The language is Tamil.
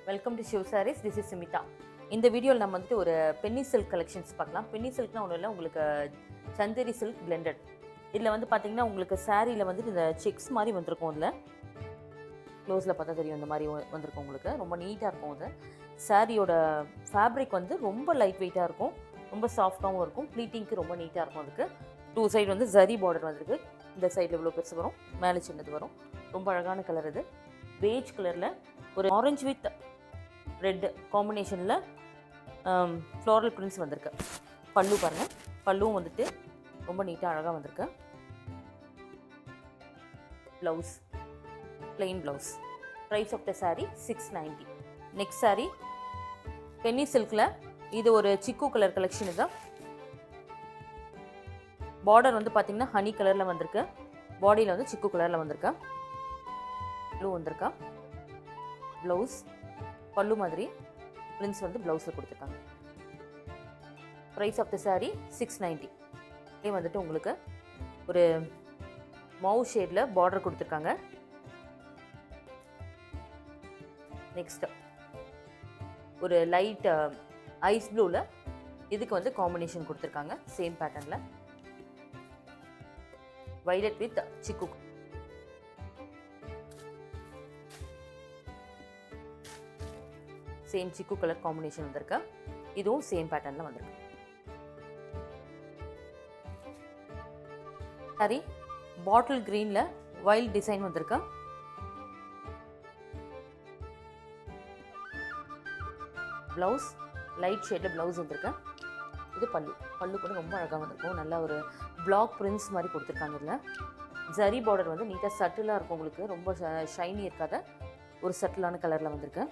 Welcome to Shiv Sarees. This is Sumitha. இந்த வீடியோவில் நம்ம வந்துட்டு ஒரு பென்னி சில்க் கலெக்ஷன்ஸ் பார்க்கலாம். பென்னி சில்க்னா ஒன்றும் இல்லை, உங்களுக்கு சந்தேரி சில்க் பிளெண்டட். இதில் வந்து பார்த்தீங்கன்னா உங்களுக்கு சாரியில் வந்துட்டு இந்த செக்ஸ் மாதிரி வந்திருக்கும். இதில் க்ளோஸில் பார்த்தா தெரியும், இந்த மாதிரி வந்திருக்கும். உங்களுக்கு ரொம்ப நீட்டாக இருக்கும். அது சாரியோட ஃபேப்ரிக் வந்து ரொம்ப லைட் வெயிட்டாக இருக்கும், ரொம்ப சாஃப்டாகவும் இருக்கும். ப்ளீட்டிங்க்கு ரொம்ப நீட்டாக இருக்கும். அதுக்கு டூ சைடு வந்து ஜரி பார்டர் வந்திருக்கு. இந்த சைடில் இவ்வளோ பெருசு வரும், மேலே சின்னது வரும். ரொம்ப அழகான கலர் இது. பேஜ் கலரில் ஒரு ஆரஞ்சு வித் ரெட் காம்பினேஷனில் ஃப்ளோரல் பிரிண்ட்ஸ் வந்திருக்கு. பல்லு பாருங்கள், பல்லுவும் வந்துட்டு ரொம்ப நீட்டாக அழகாக வந்திருக்கு. Blouse plain blouse. Price of the sari 690. Next sari பென்னி சில்கில், இது ஒரு சிக்கு கலர் கலெக்ஷன். இது பார்டர் வந்து பார்த்தீங்கன்னா ஹனி கலரில் வந்திருக்கு. பாடியில் வந்து சிக்கு கலரில் வந்திருக்கு. ப்ளூ வந்திருக்கா. ப்ளவுஸ் பல்லு மாதிரி பிரிண்ட்ஸ் வந்து ப்ளவுஸில் கொடுத்துருக்காங்க. Price of the sari 690. இதே வந்துட்டு உங்களுக்கு ஒரு மவு ஷேடில் பார்டர் கொடுத்துருக்காங்க. நெக்ஸ்ட் ஒரு லைட் ஐஸ் ப்ளூவில் இதுக்கு வந்து காம்பினேஷன் கொடுத்துருக்காங்க. சேம் பேட்டர்னில் வைலட் வித் சிக்கு. சேம் சிக்கு கலர் காம்பினேஷன் வந்திருக்கு. இதுவும் சேம் பேட்டர்னில் வந்திருக்கு. சாரி பாட்டில் கிரீனில் வைல்ட் டிசைன் வந்திருக்கு. ப்ளவுஸ் லைட் ஷேடில் ப்ளவுஸ் வந்திருக்கு. இது பல்லு. பல்லு கூட ரொம்ப அழகாக வந்திருக்கும். நல்ல ஒரு பிளாக் பிரிண்ட்ஸ் மாதிரி கொடுத்துருக்காங்க. இதில் ஜரி பார்டர் வந்து நீட்டாக சட்டிலாக இருக்கும். உங்களுக்கு ரொம்ப ஷைனி இருக்காத ஒரு சட்டிலான கலரில் வந்திருக்கு.